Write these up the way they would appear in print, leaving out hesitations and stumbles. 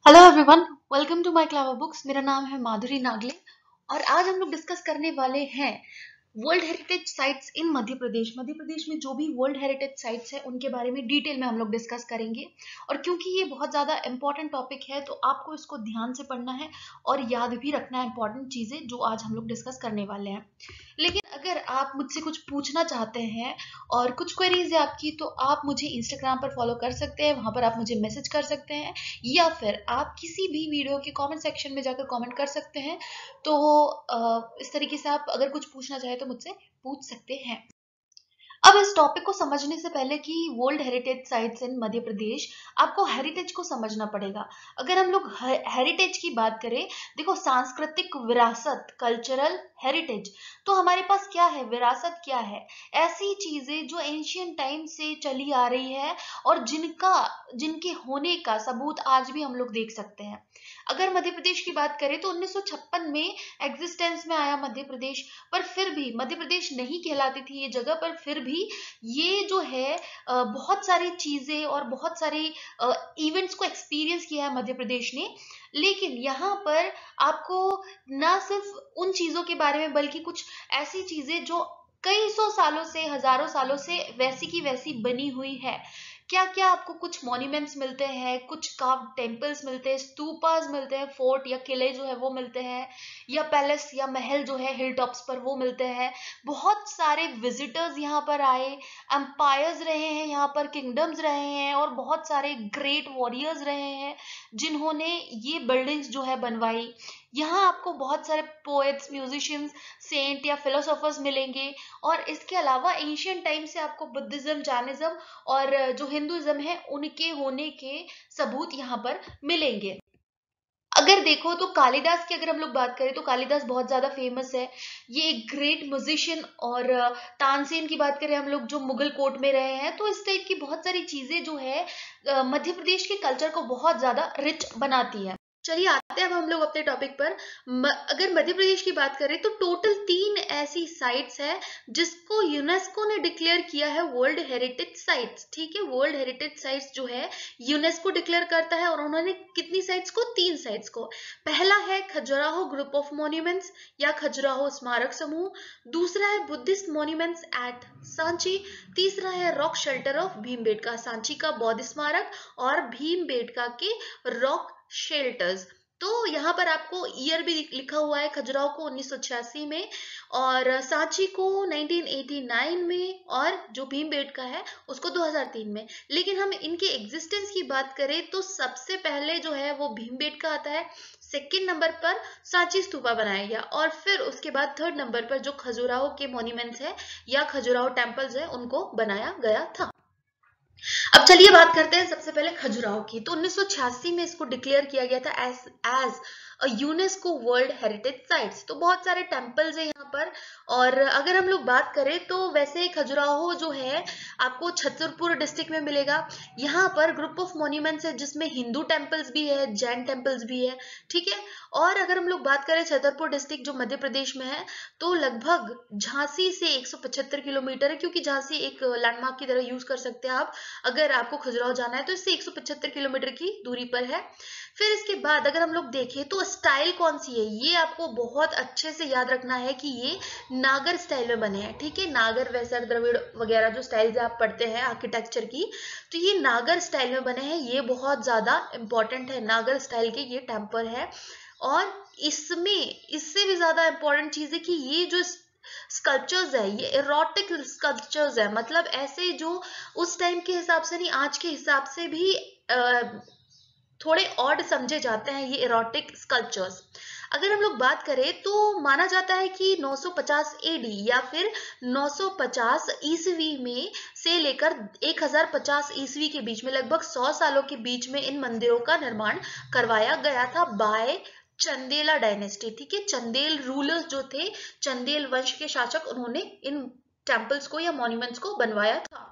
Hello everyone, welcome to my क्लावा books. मेरा नाम है माधुरी नागले और आज हम लोग डिस्कस करने वाले हैं world heritage sites in Madhya Pradesh. Madhya Pradesh में जो भी वर्ल्ड हेरिटेज साइट्स है उनके बारे में डिटेल में हम लोग डिस्कस करेंगे। और क्योंकि ये बहुत ज़्यादा इंपॉर्टेंट टॉपिक है तो आपको इसको ध्यान से पढ़ना है और याद भी रखना है इंपॉर्टेंट चीज़ें जो आज हम लोग डिस्कस करने वाले हैं। लेकिन अगर आप मुझसे कुछ पूछना चाहते हैं और कुछ क्वेरीज है आपकी, तो आप मुझे इंस्टाग्राम पर फॉलो कर सकते हैं, वहां पर आप मुझे मैसेज कर सकते हैं या फिर आप किसी भी वीडियो के कमेंट सेक्शन में जाकर कमेंट कर सकते हैं। तो इस तरीके से आप अगर कुछ पूछना चाहे तो मुझसे पूछ सकते हैं। अब इस टॉपिक को समझने से पहले कि world heritage sites in Madhya Pradesh, आपको हेरिटेज को समझना पड़ेगा। अगर हम लोग हेरिटेज की बात करें, देखो सांस्कृतिक विरासत, कल्चरल हेरिटेज, तो हमारे पास क्या है, विरासत क्या है, ऐसी चीजें जो एंशियंट टाइम से चली आ रही है और जिनके होने का सबूत आज भी हम लोग देख सकते हैं। अगर मध्य प्रदेश की बात करें तो 1956 में एग्जिस्टेंस में आया मध्य प्रदेश, पर फिर भी मध्य प्रदेश नहीं कहलाती थी ये जगह, पर फिर भी ये जो है बहुत सारी चीजें और बहुत सारे इवेंट्स को एक्सपीरियंस किया है मध्य प्रदेश ने। लेकिन यहाँ पर आपको ना सिर्फ उन चीजों के बारे में बल्कि कुछ ऐसी चीजें जो कई सौ सालों से, हजारों सालों से वैसी की वैसी बनी हुई है। क्या क्या आपको कुछ मॉन्यूमेंट्स मिलते हैं, कुछ कार्व टेम्पल्स मिलते हैं, स्तूपास मिलते हैं, फोर्ट या किले जो है वो मिलते हैं, या पैलेस या महल जो है हिल टॉप्स पर वो मिलते हैं। बहुत सारे विजिटर्स यहाँ पर आए, एम्पायर्स रहे हैं यहाँ पर, किंगडम्स रहे हैं और बहुत सारे ग्रेट वॉरियर्स रहे हैं जिन्होंने ये बिल्डिंग्स जो है बनवाई। यहाँ आपको बहुत सारे पोएट्स, म्यूजिशियंस, सेंट या फिलोसोफर्स मिलेंगे। और इसके अलावा एंशियंट टाइम से आपको बुद्धिज्म, जैनिज्म और जो हिंदुइज्म है उनके होने के सबूत यहाँ पर मिलेंगे। अगर देखो तो कालिदास की अगर हम लोग बात करें तो कालिदास बहुत ज्यादा फेमस है। ये एक ग्रेट म्यूजिशियन। और तानसेन की बात करें हम लोग, जो मुगल कोर्ट में रहे हैं, तो इस टाइप की बहुत सारी चीजें जो है मध्य प्रदेश के कल्चर को बहुत ज्यादा रिच बनाती है। चलिए आते हैं अब हम लोग अपने टॉपिक पर। अगर मध्य प्रदेश की बात करें तो टोटल 3 ऐसी साइट्स है जिसको यूनेस्को ने डिक्लेयर किया है वर्ल्ड हेरिटेज साइट्स। ठीक है, वर्ल्ड हेरिटेज साइट्स जो है यूनेस्को डिक्लेयर करता है। और उन्होंने कितनी साइट्स को, 3 साइट्स को। पहला है खजुराहो ग्रुप ऑफ मॉन्यूमेंट्स या खजुराहो स्मारक समूह। दूसरा है बुद्धिस्ट मॉन्यूमेंट्स एट सांची। तीसरा है rock shelter of Bhimbetka, Sanchi का बौद्ध स्मारक और भीमबेटका के रॉक शेल्टर्स। तो यहाँ पर आपको ईयर भी लिखा हुआ है, खजुराहो को 1986 में और सांची को 1989 में और जो भीमबेटका है उसको 2003 में। लेकिन हम इनके एग्जिस्टेंस की बात करें तो सबसे पहले जो है वो भीमबेटका आता है, सेकेंड नंबर पर सांची स्तूपा बनाया गया और फिर उसके बाद थर्ड नंबर पर जो खजुराहो के मॉन्यूमेंट्स है या खजुराहो टेम्पल्स है उनको बनाया गया था। अब चलिए बात करते हैं सबसे पहले खजुराहो की। तो 1986 में इसको डिक्लेयर किया गया था as UNESCO world heritage sites. तो बहुत सारे टेम्पल्स है यहाँ पर। और अगर हम लोग बात करें तो वैसे खजुराहो जो है आपको छतरपुर डिस्ट्रिक्ट में मिलेगा। यहाँ पर ग्रुप ऑफ मॉन्यूमेंट्स है जिसमें हिंदू टेम्पल्स भी है, जैन टेम्पल्स भी है। ठीक है। और अगर हम लोग बात करें छतरपुर डिस्ट्रिक्ट जो मध्य प्रदेश में है, तो लगभग झांसी से 175 किलोमीटर है, क्योंकि झांसी एक लैंडमार्क की तरह यूज कर सकते हैं आप अगर आपको खजुराहो जाना है, तो इससे 175 किलोमीटर की दूरी पर है। फिर इसके बाद अगर हम लोग देखें तो स्टाइल कौन सी है, ये आपको बहुत अच्छे से याद रखना है कि ये नागर स्टाइल में बने हैं। ठीक है, नागर, वैसर, द्रविड़ वगैरह जो स्टाइल्स आप पढ़ते हैं आर्किटेक्चर की, तो ये नागर स्टाइल में बने हैं। ये बहुत ज्यादा इंपॉर्टेंट है, नागर स्टाइल के ये टेम्पल है। और इसमें इससे भी ज्यादा इंपॉर्टेंट चीज है कि ये जो स्कल्पचर्स है ये एरोटिक स्कल्पचर्स है, मतलब ऐसे जो उस टाइम के हिसाब से नहीं, आज के हिसाब से भी थोड़े ऑड समझे जाते हैं ये एरोटिक स्कल्पचर्स। अगर हम लोग बात करें तो माना जाता है कि 950 एडी या फिर 950 ईसवी में से लेकर 1050 ईसवी के बीच में, लगभग 100 सालों के बीच में इन मंदिरों का निर्माण करवाया गया था बाय चंदेला डायनेस्टी। ठीक है, चंदेल रूलर्स जो थे, चंदेल वंश के शासक, उन्होंने इन टेम्पल्स को या मॉन्यूमेंट्स को बनवाया था।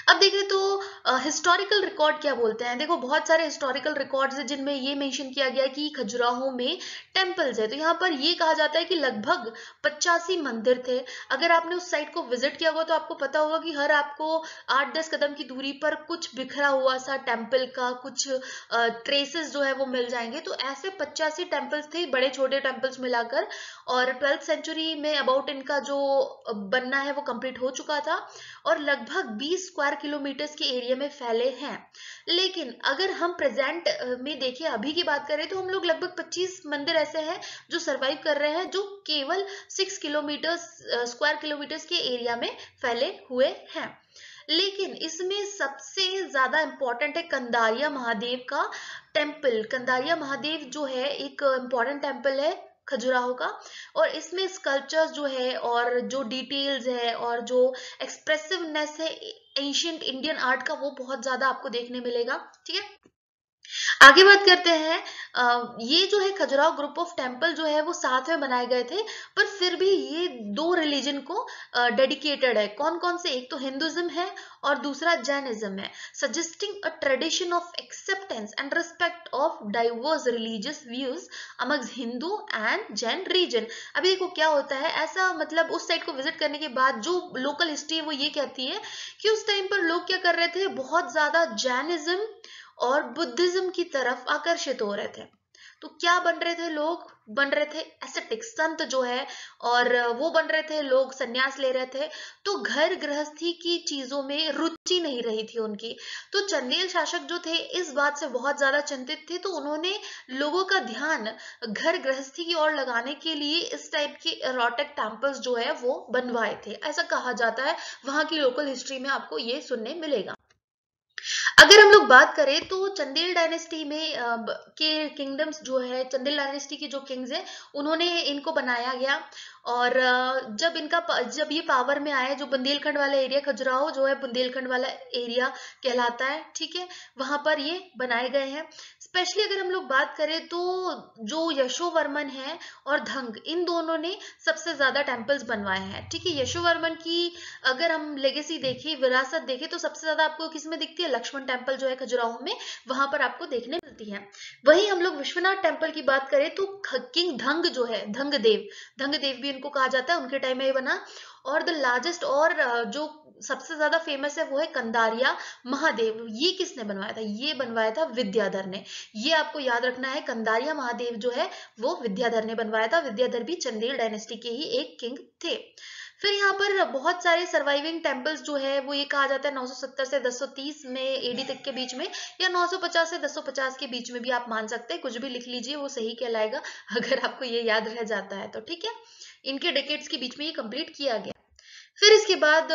अब देखें तो हिस्टोरिकल रिकॉर्ड क्या बोलते हैं। देखो बहुत सारे हिस्टोरिकल रिकॉर्ड्स हैं जिनमें ये मेंशन किया गया है कि खजुराहो में टेम्पल्स है। तो यहाँ पर ये कहा जाता है कि लगभग 85 मंदिर थे। अगर आपने उस साइट को विजिट किया होगा तो आपको पता होगा कि हर आपको 8-10 कदम की दूरी पर कुछ बिखरा हुआ सा टेम्पल का कुछ ट्रेसेस जो है वो मिल जाएंगे। तो ऐसे 85 टेम्पल्स थे, बड़े छोटे टेम्पल्स मिलाकर, और 12th सेंचुरी में अबाउट इनका जो बनना है वो कंप्लीट हो चुका था और लगभग 20 स्क्वायर किलोमीटर्स के एरिया में फैले हैं। लेकिन अगर हम प्रेजेंट में देखें, अभी की बात करें, तो हम लोग लगभग 25 मंदिर ऐसे हैं जो सरवाइव कर रहे हैं, जो केवल 6 किलोमीटर स्क्वायर किलोमीटर्स के एरिया में फैले हुए हैं। लेकिन इसमें सबसे ज्यादा इंपॉर्टेंट है कंदारिया महादेव का टेम्पल। कंदारिया महादेव जो है एक इम्पॉर्टेंट टेम्पल है खजुराहो का, और इसमें स्कल्पचर्स जो है और जो डिटेल्स है और जो एक्सप्रेसिवनेस है एंशियंट इंडियन आर्ट का, वो बहुत ज्यादा आपको देखने मिलेगा। ठीक है, आगे बात करते हैं। ये जो है खजुराहो ग्रुप ऑफ टेम्पल जो है वो साथ में बनाए गए थे, पर फिर भी ये दो रिलीजन को डेडिकेटेड है। कौन कौन से? एक तो हिंदुइज्म है और दूसरा जैनिज्म है, suggesting a tradition of acceptance and respect of diverse religious views amongst Hindu and Jain region. अभी देखो क्या होता है, ऐसा मतलब उस साइड को विजिट करने के बाद जो लोकल हिस्ट्री है वो ये कहती है कि उस टाइम पर लोग क्या कर रहे थे, बहुत ज्यादा जैनिज्म और बुद्धिज्म की तरफ आकर्षित हो रहे थे। तो क्या बन रहे थे लोग? बन रहे थे एसेटिक, संत जो है, और वो बन रहे थे, लोग संन्यास ले रहे थे। तो घर गृहस्थी की चीजों में रुचि नहीं रही थी उनकी। तो चंदेल शासक जो थे इस बात से बहुत ज्यादा चिंतित थे, तो उन्होंने लोगों का ध्यान घर गृहस्थी की ओर लगाने के लिए इस टाइप के एरोटिक टेम्पल्स जो है वो बनवाए थे, ऐसा कहा जाता है। वहां की लोकल हिस्ट्री में आपको ये सुनने मिलेगा। अगर हम लोग बात करें तो चंदेल डायनेस्टी में के किंगडम्स जो है, चंदेल डायनेस्टी के जो किंग्स हैं, उन्होंने इनको बनाया गया। और जब ये पावर में आए, जो बुंदेलखंड वाला एरिया, खजुराहो जो है बुंदेलखंड वाला एरिया कहलाता है, ठीक है, वहां पर ये बनाए गए हैं। स्पेशली अगर हम लोग बात करें तो जो यशोवर्मन है और धंग, इन दोनों ने सबसे ज्यादा टेम्पल्स बनवाए हैं। ठीक है, यशोवर्मन की अगर हम लेगेसी देखें, विरासत देखें, तो सबसे ज्यादा आपको किसमें दिखती है? लक्ष्मण टेम्पल जो है खजुराहो में, वहां पर आपको देखने मिलती है। वहीं हम लोग विश्वनाथ टेम्पल की बात करें तो किंग धंग जो है, धंग देव भी इनको कहा जाता है, उनके टाइम में ये बना। और द लार्जेस्ट और जो सबसे ज्यादा फेमस है वो है कंदारिया महादेव। ये किसने बनवाया था? ये बनवाया था विद्याधर ने। ये आपको याद रखना है, कंदारिया महादेव जो है वो विद्याधर ने बनवाया था। विद्याधर भी चंदेल डायनेस्टी के ही एक किंग थे। फिर यहाँ पर बहुत सारे सर्वाइविंग टेम्पल्स जो है वो ये कहा जाता है 970 से 1030 में एडी तक के बीच में, या 950 से 1050 के बीच में भी आप मान सकते हैं। कुछ भी लिख लीजिए, वो सही कहलाएगा अगर आपको ये याद रह जाता है तो। ठीक है, इनके डेकेड्स के बीच में ये कंप्लीट किया गया। फिर इसके बाद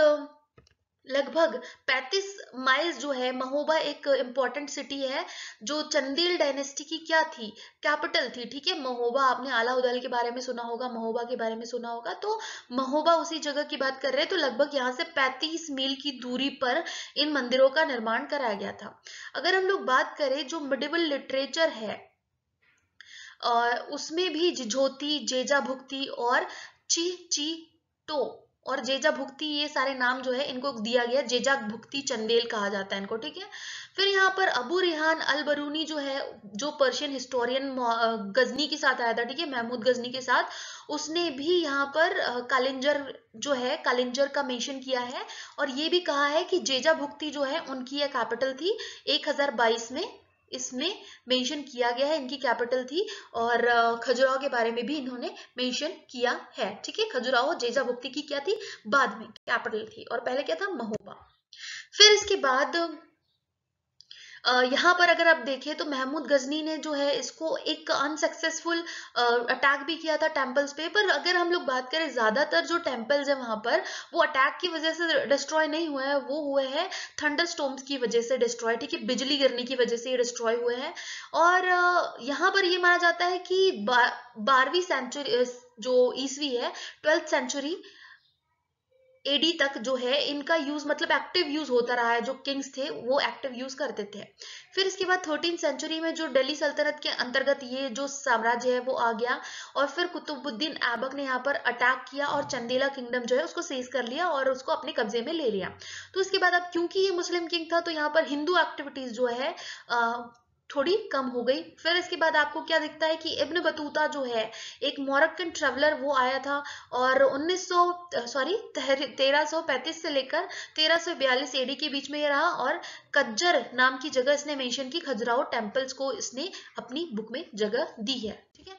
लगभग 35 माइल्स जो है, महोबा एक इम्पॉर्टेंट सिटी है जो चंदेल डायनेस्टी की क्या थी? कैपिटल थी। ठीक है, महोबा, आपने आला उदल के बारे में सुना होगा, महोबा के बारे में सुना होगा, तो महोबा उसी जगह की बात कर रहे हैं। तो लगभग यहाँ से 35 मील की दूरी पर इन मंदिरों का निर्माण कराया गया था। अगर हम लोग बात करें जो मिडिवल लिटरेचर है, उसमें भी झिझोती, जेजा भुक्ति और ची ची टो और जेजा भुक्ति, ये सारे नाम जो है इनको दिया गया। जेजा भुक्ति चंदेल कहा जाता है इनको। ठीक है, फिर यहाँ पर अबू रिहान अल बरूनी जो है, जो पर्शियन हिस्टोरियन गजनी के साथ आया था, ठीक है, महमूद गजनी के साथ, उसने भी यहाँ पर कालिंजर जो है, कालिंजर का मेंशन किया है। और ये भी कहा है कि जेजा भुक्ति जो है उनकी यह कैपिटल थी। 1022 में इसमें मेंशन किया गया है, इनकी कैपिटल थी। और खजुराहो के बारे में भी इन्होंने मेंशन किया है। ठीक है, खजुराहो जेजा भुक्ति की क्या थी? बाद में कैपिटल थी, और पहले क्या था? महोबा। फिर इसके बाद यहाँ पर अगर आप देखें तो महमूद गजनी ने जो है इसको एक अनसक्सेसफुल अटैक भी किया था टेम्पल्स पे। पर अगर हम लोग बात करें, ज्यादातर जो टेम्पल्स है वहां पर, वो अटैक की वजह से डिस्ट्रॉय नहीं हुए हैं, वो हुए हैं थंडर स्टॉर्म्स की वजह से डिस्ट्रॉय। ठीक है, बिजली गिरने की वजह से ये डिस्ट्रॉय हुए हैं। और यहाँ पर ये माना जाता है कि 12वीं सेंचुरी जो ईसवी है, 12th सेंचुरी एडी तक जो है इनका यूज मतलब एक्टिव यूज होता रहा है, जो किंग्स थे वो एक्टिव यूज करते थे। फिर इसके बाद 13th सेंचुरी में जो दिल्ली सल्तनत के अंतर्गत ये जो साम्राज्य है वो आ गया, और फिर कुतुबुद्दीन ऐबक ने यहाँ पर अटैक किया और चंदेला किंगडम जो है उसको सीज कर लिया और उसको अपने कब्जे में ले लिया। तो इसके बाद अब क्योंकि ये मुस्लिम किंग था तो यहाँ पर हिंदू एक्टिविटीज जो है थोड़ी कम हो गई। फिर इसके बाद आपको क्या दिखता है कि इब्न बतूता जो है एक मोरक्कन ट्रेवलर वो आया था, और 1335 से लेकर 1342 एडी के बीच में ये रहा, और कज्जर नाम की जगह इसने मेंशन की, खजुराहो टेम्पल्स को इसने अपनी बुक में जगह दी है। ठीक है,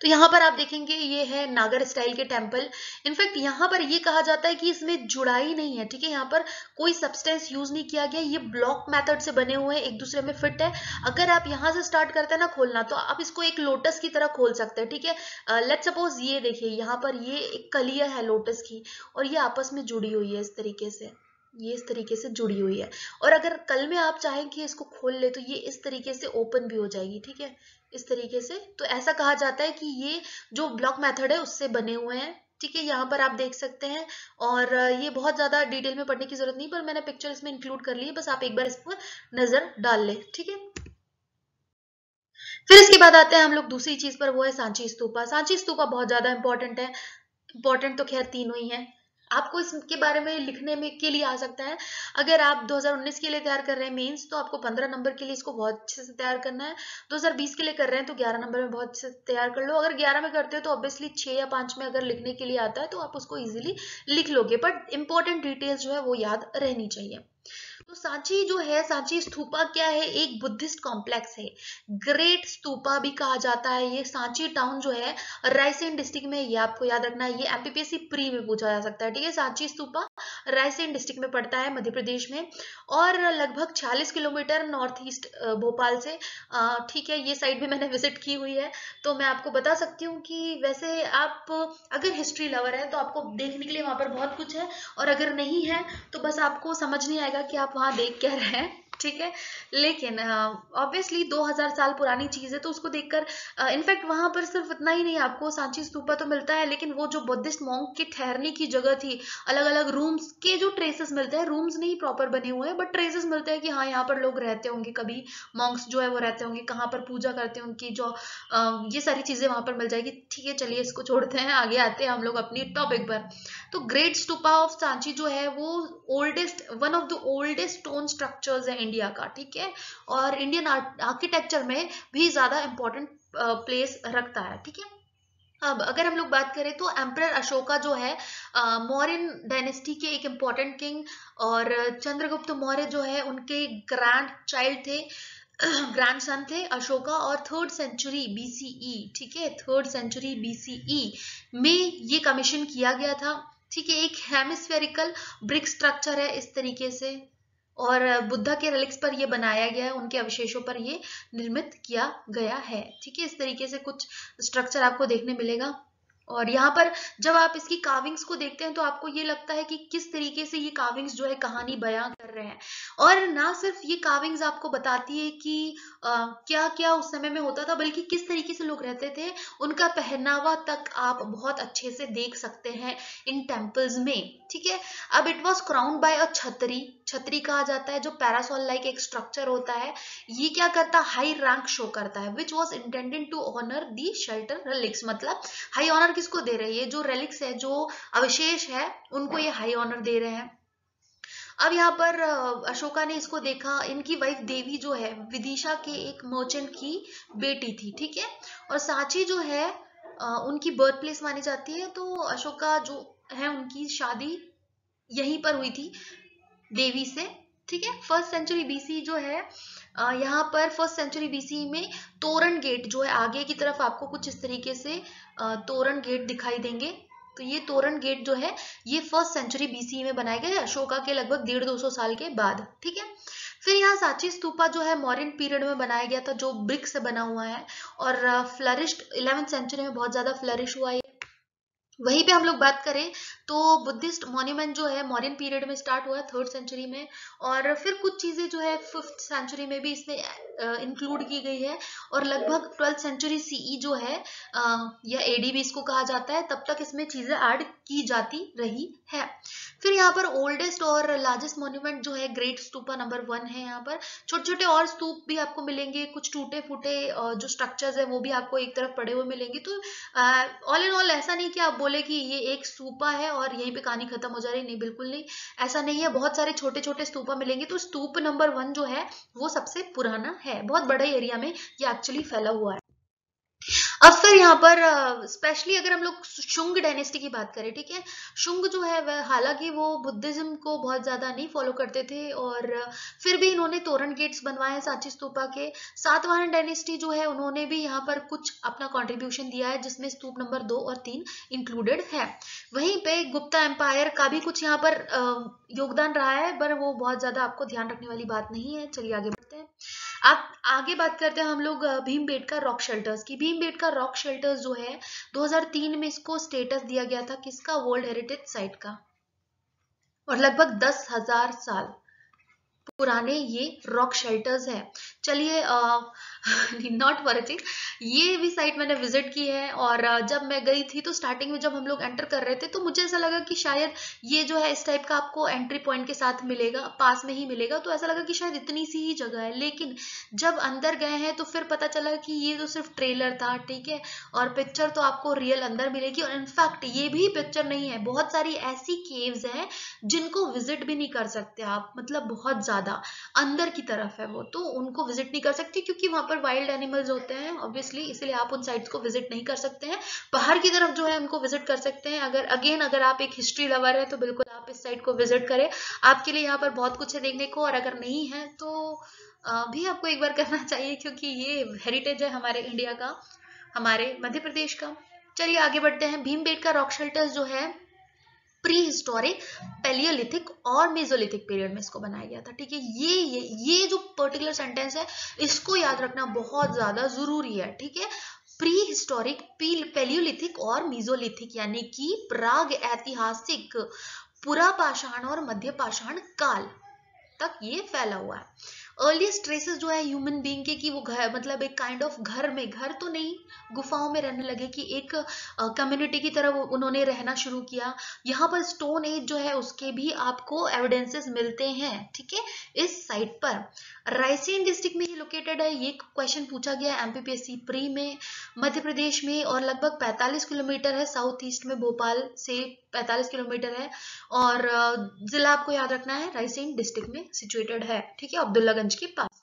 तो यहाँ पर आप देखेंगे ये है नागर स्टाइल के टेम्पल। इनफैक्ट यहाँ पर ये कहा जाता है कि इसमें जुड़ाई नहीं है, ठीक है, यहाँ पर कोई सब्सटेंस यूज नहीं किया गया, ये ब्लॉक मेथड से बने हुए हैं, एक दूसरे में फिट है। अगर आप यहाँ से स्टार्ट करते हैं ना खोलना, तो आप इसको एक लोटस की तरह खोल सकते हैं। ठीक है, लेट्स सपोज ये देखिए यहाँ पर ये एक कलिया है लोटस की, और ये आपस में जुड़ी हुई है इस तरीके से, ये इस तरीके से जुड़ी हुई है, और अगर कल में आप चाहें कि इसको खोल ले तो ये इस तरीके से ओपन भी हो जाएगी। ठीक है, इस तरीके से। तो ऐसा कहा जाता है कि ये जो ब्लॉक मेथड है उससे बने हुए हैं। ठीक है, यहाँ पर आप देख सकते हैं, और ये बहुत ज्यादा डिटेल में पढ़ने की जरूरत नहीं, पर मैंने पिक्चर इसमें इंक्लूड कर ली है, बस आप एक बार इस पर नजर डाल ले। ठीक है, फिर इसके बाद आते हैं हम लोग दूसरी चीज पर, वो है सांची स्तूपा। सांची स्तूपा बहुत ज्यादा इंपॉर्टेंट है, इंपॉर्टेंट तो खैर तीनों ही है। आपको इसके बारे में लिखने में के लिए आ सकता है, अगर आप 2019 के लिए तैयार कर रहे हैं मेंस, तो आपको 15 नंबर के लिए इसको बहुत अच्छे से तैयार करना है। 2020 के लिए कर रहे हैं तो 11 नंबर में बहुत अच्छे से तैयार कर लो। अगर 11 में करते हो तो ऑब्वियसली 6 या 5 में अगर लिखने के लिए आता है तो आप उसको इजीली लिख लोगे, बट इंपॉर्टेंट डिटेल्स जो है वो याद रहनी चाहिए। तो सांची जो है, सांची स्तूपा क्या है, एक बुद्धिस्ट कॉम्प्लेक्स है, ग्रेट स्तूपा भी कहा जाता है। ये सांची टाउन जो है रायसेन डिस्ट्रिक्ट में, ये आपको याद रखना है, ये एमपीपीएससी प्री में पूछा जा सकता है। ठीक है, सांची स्तूपा रायसेन डिस्ट्रिक्ट में पड़ता है मध्य प्रदेश में, और लगभग 46 किलोमीटर नॉर्थ ईस्ट भोपाल से। ठीक है, ये साइड भी मैंने विजिट की हुई है, तो मैं आपको बता सकती हूँ कि वैसे आप अगर हिस्ट्री लवर है तो आपको देखने के लिए वहां पर बहुत कुछ है, और अगर नहीं है तो बस आपको समझ नहीं आएगा कि आप वहां देख क्या रहे हैं। ठीक है, लेकिन ऑब्वियसली 2000 साल पुरानी चीज है तो उसको देखकर, इनफैक्ट वहां पर सिर्फ इतना ही नहीं, आपको सांची स्तूपा तो मिलता है, लेकिन वो जो बुद्धिस्ट मॉन्क के ठहरने की जगह थी, अलग अलग रूम्स के जो ट्रेसेस मिलते हैं, रूम्स नहीं प्रॉपर बने हुए हैं बट ट्रेसेस मिलते हैं कि हाँ यहाँ पर लोग रहते होंगे, कभी मॉन्क्स जो है वो रहते होंगे, कहाँ पर पूजा करते हैं उनकी, जो ये सारी चीजें वहां पर मिल जाएगी। ठीक है, चलिए इसको छोड़ते हैं, आगे आते हैं हम लोग अपनी टॉपिक पर। तो ग्रेट स्तूपा ऑफ सांची जो है वो oldest, one of the oldest stone structures है इंडिया का। ठीक है, और इंडियन आर्किटेक्चर में भी ज्यादा इंपॉर्टेंट प्लेस रखता है। ठीक है, अब अगर हम लोग बात करें तो एम्परर अशोका जो है मौर्यन डायनेस्टी के एक इम्पॉर्टेंट किंग, और चंद्रगुप्त मौर्य जो है उनके ग्रैंड चाइल्ड थे, ग्रैंड सन थे अशोका, और 3rd सेंचुरी बीसीई, ठीक है, 3rd सेंचुरी बीसीई में ये कमीशन किया गया था। ठीक है, एक हेमिस्फेरिकल ब्रिक स्ट्रक्चर है इस तरीके से, और बुद्धा के रिलिक्स पर ये बनाया गया है, उनके अवशेषों पर ये निर्मित किया गया है। ठीक है, इस तरीके से कुछ स्ट्रक्चर आपको देखने मिलेगा, और यहाँ पर जब आप इसकी कार्विंग्स को देखते हैं तो आपको ये लगता है कि किस तरीके से ये कार्विंग्स जो है कहानी बयां कर रहे हैं, और ना सिर्फ ये कार्विंग्स आपको बताती है कि क्या क्या उस समय में होता था, बल्कि किस तरीके से लोग रहते थे, उनका पहनावा तक आप बहुत अच्छे से देख सकते हैं इन टेम्पल्स में। ठीक है, अब इट वॉज क्राउन्ड बाय अ छतरी, छतरी कहा जाता है जो पैरासोल लाइक एक स्ट्रक्चर होता है, ये क्या करता है, हाई रैंक शो करता है, which was intended to honour the shelter relics, मतलब हाई ऑनर किसको दे रहे हैं, ये जो रेलिक्स है, जो अवशेष है, उनको ये हाई ऑनर दे रहे हैं। अब यहाँ पर अशोका ने इसको देखा, इनकी वाइफ देवी जो है विदिशा के एक मर्चेंट की बेटी थी। ठीक है, और सांची जो है उनकी बर्थ प्लेस मानी जाती है, तो अशोका जो है उनकी शादी यहीं पर हुई थी देवी से। ठीक है, 1st सेंचुरी बीसी जो है, यहाँ पर 1st सेंचुरी बीसी में तोरण गेट जो है आगे की तरफ आपको कुछ इस तरीके से तोरण गेट दिखाई देंगे, तो ये तोरण गेट जो है ये 1st सेंचुरी बीसी में बनाए गए, अशोका के लगभग 150-200 साल के बाद। ठीक है, फिर यहाँ सांची स्तूपा जो है मौर्यन पीरियड में बनाया गया था, जो ब्रिक से बना हुआ है, और फ्लरिश्ड 11th सेंचुरी में बहुत ज्यादा फ्लरिश हुआ है। वहीं पे हम लोग बात करें तो बुद्धिस्ट मॉन्यूमेंट जो है मौर्यन पीरियड में स्टार्ट हुआ 3rd सेंचुरी में, और फिर कुछ चीजें जो है 5th सेंचुरी में भी इसमें इंक्लूड की गई है, और लगभग 12th सेंचुरी सीई जो है या एडी भी इसको कहा जाता है, तब तक इसमें चीजें ऐड की जाती रही है। फिर यहाँ पर ओल्डेस्ट और लार्जेस्ट मॉन्यूमेंट जो है ग्रेट स्तूपा नंबर 1 है। यहाँ पर छोटे छोटे और स्तूप भी आपको मिलेंगे, कुछ टूटे फूटे जो स्ट्रक्चर्स है वो भी आपको एक तरफ पड़े हुए मिलेंगे। तो ऑल इन ऑल ऐसा नहीं कि आप बोले कि ये एक स्तूपा है और यहीं पे कहानी खत्म हो जा रही, नहीं बिल्कुल नहीं, ऐसा नहीं है। बहुत सारे छोटे छोटे स्तूपा मिलेंगे। तो स्तूप नंबर 1 जो है वो सबसे पुराना है, बहुत बड़े एरिया में ये एक्चुअली फैला हुआ है। अब फिर यहाँ पर स्पेशली अगर हम लोग शुंग डायनेस्टी की बात करें, ठीक है, शुंग जो है वह हालांकि वो बुद्धिज्म को बहुत ज्यादा नहीं फॉलो करते थे, और फिर भी इन्होंने तोरण गेट्स बनवाए हैं सांची स्तूपा के। सातवाहन डायनेस्टी जो है उन्होंने भी यहाँ पर कुछ अपना कंट्रीब्यूशन दिया है, जिसमें स्तूप नंबर 2 और 3 इंक्लूडेड है। वहीं पे गुप्ता एम्पायर का भी कुछ यहाँ पर योगदान रहा है, पर वो बहुत ज्यादा आपको ध्यान रखने वाली बात नहीं है। चलिए आगे बढ़ते हैं। अब आगे बात करते हैं हम लोग भीमबेटका रॉक शेल्टर्स की। भीमबेटका रॉक शेल्टर्स जो है 2003 में इसको स्टेटस दिया गया था किसका, वर्ल्ड हेरिटेज साइट का, और लगभग 10,000 साल पुराने ये रॉक शेल्टर्स है। चलिए नॉट वॉचिंग, ये भी साइट मैंने विजिट की है, और जब मैं गई थी तो स्टार्टिंग में जब हम लोग एंटर कर रहे थे तो मुझे ऐसा लगा कि शायद ये जो है इस टाइप का आपको एंट्री पॉइंट के साथ मिलेगा, पास में ही मिलेगा, तो ऐसा लगा कि शायद इतनी सी ही जगह है। लेकिन जब अंदर गए हैं तो फिर पता चला कि ये तो सिर्फ ट्रेलर था, ठीक है, और पिक्चर तो आपको रियल अंदर मिलेगी। और इनफैक्ट ये भी पिक्चर नहीं है, बहुत सारी ऐसी केव्स हैं जिनको विजिट भी नहीं कर सकते आप, मतलब बहुत ज्यादा अंदर की तरफ है वो, तो उनको विजिट नहीं कर सकते क्योंकि वहां पर वाइल्ड एनिमल्स होते हैं ऑब्वियसली, इसलिए आप उन साइट्स को विजिट नहीं कर सकते हैं। बाहर की तरफ जो है उनको विजिट कर सकते हैं। अगर आप एक हिस्ट्री लवर है तो बिल्कुल आप इस साइट को विजिट करें, आपके लिए यहाँ पर बहुत कुछ है देखने को, और अगर नहीं है तो भी आपको एक बार करना चाहिए, क्योंकि ये हेरिटेज है हमारे इंडिया का, हमारे मध्य प्रदेश का। चलिए आगे बढ़ते हैं। भीमबेटका रॉक शेल्टर्स जो है प्री हिस्टोरिक, पैलियोलिथिक और मेसोलिथिक पीरियड में इसको बनाया गया था, ठीक है। ये जो पर्टिकुलर सेंटेंस है इसको याद रखना बहुत ज्यादा जरूरी है, ठीक है। प्री हिस्टोरिक, पैलियोलिथिक और मेसोलिथिक, यानी कि प्राग ऐतिहासिक, पुरा पाषाण और मध्य पाषाण काल तक ये फैला हुआ है। अर्लीस्ट ट्रेसेस जो है ह्यूमन बीइंग के, कि वो घर, मतलब एक काइंड ऑफ घर में, घर तो नहीं, गुफाओं में रहने लगे, कि एक कम्युनिटी की तरह उन्होंने रहना शुरू किया। यहाँ पर स्टोन एज जो है उसके भी आपको एविडेंसेस मिलते हैं, ठीक है, इस साइट पर। रायसेन डिस्ट्रिक्ट में ही लोकेटेड है, ये क्वेश्चन पूछा गया एमपीपीएससी प्री में, मध्य प्रदेश में, और लगभग 45 किलोमीटर है साउथ ईस्ट में, भोपाल से 45 किलोमीटर है, और जिला आपको याद रखना है रायसेन डिस्ट्रिक्ट में सिचुएटेड है, ठीक है, अब्दुल्लागंज के पास।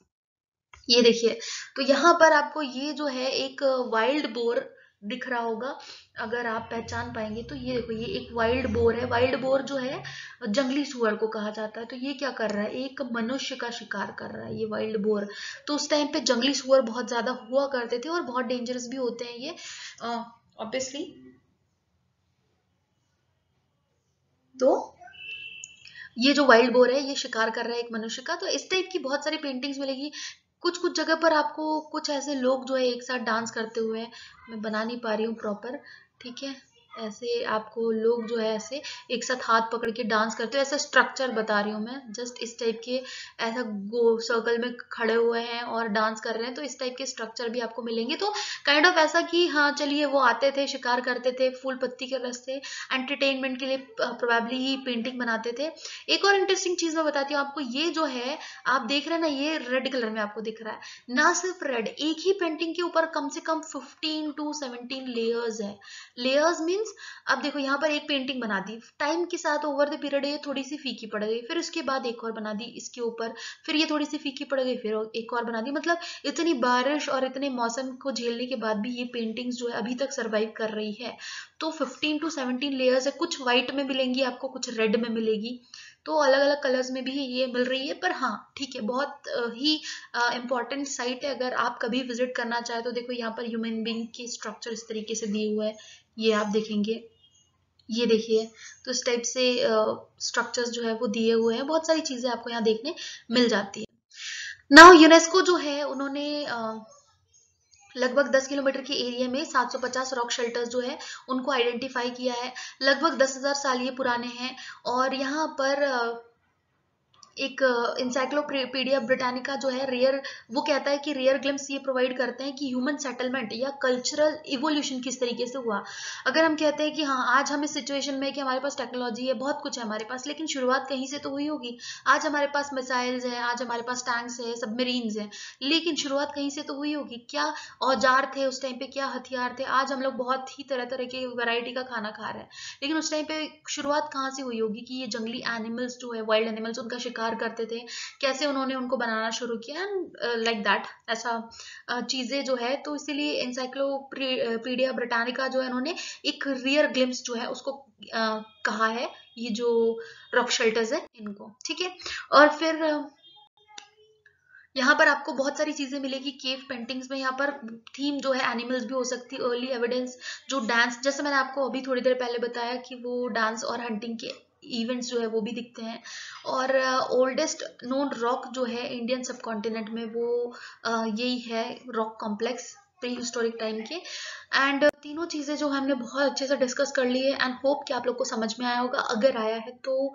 ये देखिए, तो यहाँ पर आपको ये जो है एक वाइल्ड बोर दिख रहा होगा, अगर आप पहचान पाएंगे तो। ये देखो, ये एक वाइल्ड बोर है। वाइल्ड बोर जो है जंगली सुअर को कहा जाता है। तो ये क्या कर रहा है, एक मनुष्य का शिकार कर रहा है ये वाइल्ड बोर। तो उस टाइम पे जंगली सुअर बहुत ज्यादा हुआ करते थे और बहुत डेंजरस भी होते हैं ये ऑब्वियसली। तो ये जो वाइल्ड बोर है ये शिकार कर रहा है एक मनुष्य का। तो इस टाइप की बहुत सारी पेंटिंग्स मिलेगी। कुछ कुछ जगह पर आपको कुछ ऐसे लोग जो है एक साथ डांस करते हुए, मैं बना नहीं पा रही हूँ प्रॉपर, ठीक है, ऐसे आपको लोग जो है ऐसे एक साथ हाथ पकड़ के डांस करते हुए, ऐसा स्ट्रक्चर बता रही हूँ मैं, जस्ट इस टाइप के, ऐसा गो सर्कल में खड़े हुए हैं और डांस कर रहे हैं। तो इस टाइप के स्ट्रक्चर भी आपको मिलेंगे। तो काइंड ऑफ ऐसा कि हाँ चलिए, वो आते थे, शिकार करते थे, फूल पत्ती के रस से एंटरटेनमेंट के लिए प्रोबेबली ही पेंटिंग बनाते थे। एक और इंटरेस्टिंग चीज मैं बताती हूँ आपको, ये जो है आप देख रहे हैं ना, ये रेड कलर में आपको दिख रहा है, ना सिर्फ रेड, एक ही पेंटिंग के ऊपर कम से कम 15 to 17 लेयर्स है। लेयर्स मीन्स, अब देखो यहाँ पर एक पेंटिंग बना दी, टाइम के साथ ओवर द पीरियड ये थोड़ी सी फीकी पड़ गई, फिर उसके बाद एक और बना दी इसके ऊपर, फिर ये थोड़ी सी फीकी पड़ गई, फिर एक और बना दी। मतलब इतनी बारिश और इतने मौसम को झेलने के बाद भी ये पेंटिंग्स जो है अभी तक सर्वाइव कर रही है। तो 15 to 17 लेयर्स है। कुछ व्हाइट में मिलेंगी आपको, कुछ रेड में मिलेगी, तो अलग अलग कलर्स में भी ये मिल रही है। पर हाँ ठीक है, बहुत ही इम्पोर्टेंट साइट है। अगर आप कभी विजिट करना चाहे तो देखो, यहाँ पर ह्यूमन बीइंग के स्ट्रक्चर इस तरीके से दिए हुए हैं, ये आप देखेंगे, ये देखिए। तो इस टाइप से स्ट्रक्चर्स जो है वो दिए हुए हैं, बहुत सारी चीजें आपको यहाँ देखने मिल जाती है। नाउ यूनेस्को जो है उन्होंने लगभग 10 किलोमीटर के एरिया में 750 रॉक शेल्टर्स जो है उनको आइडेंटिफाई किया है। लगभग 10,000 साल ये पुराने हैं। और यहाँ पर एक इंसाइक्लोपीडिया ब्रिटानिका जो है रेयर, वो कहता है कि रेयर ग्लिम्स ये प्रोवाइड करते हैं कि ह्यूमन सेटलमेंट या कल्चरल इवोल्यूशन किस तरीके से हुआ। अगर हम कहते हैं कि हाँ आज हम इस सिचुएशन में कि हमारे पास टेक्नोलॉजी है, बहुत कुछ है हमारे पास, लेकिन शुरुआत कहीं से तो हुई होगी। आज हमारे पास मिसाइल्स है, आज हमारे पास टैंक्स है, सबमरीन्स है, लेकिन शुरुआत कहीं से तो हुई होगी। क्या औजार थे उस टाइम पे, क्या हथियार थे। आज हम लोग बहुत ही तरह तरह के वैरायटी का खाना खा रहे हैं, लेकिन उस टाइम पे शुरुआत कहाँ से हुई होगी कि ये जंगली एनिमल्स जो है, वाइल्ड एनिमल्स, उनका शिकार करते थे, कैसे उन्होंने उनको बनाना शुरू किया, लाइक दैट, ऐसा चीजें जो है। तो इसीलिए एनसाइक्लोपीडिया ब्रिटानिका जो है उन्होंने एक रियर ग्लिम्स जो है उसको कहा है, ये जो रॉक शेल्टर्स है इनको, ठीक है। और फिर यहाँ पर आपको बहुत सारी चीजें मिलेगी केव पेंटिंग्स में। यहाँ पर थीम जो है एनिमल्स भी हो सकती है, अर्ली एविडेंस, जो डांस, जैसे मैंने आपको अभी थोड़ी देर पहले बताया कि वो डांस और हंटिंग के इवेंट्स जो है वो भी दिखते हैं। और ओल्डेस्ट नोन रॉक जो है इंडियन सब कॉन्टिनेंट में, वो यही है, rock complex, pre historic time के। एंड तीनों चीजें जो हमने बहुत अच्छे से डिस्कस कर ली है, एंड होप कि आप लोग को समझ में आया होगा। अगर आया है तो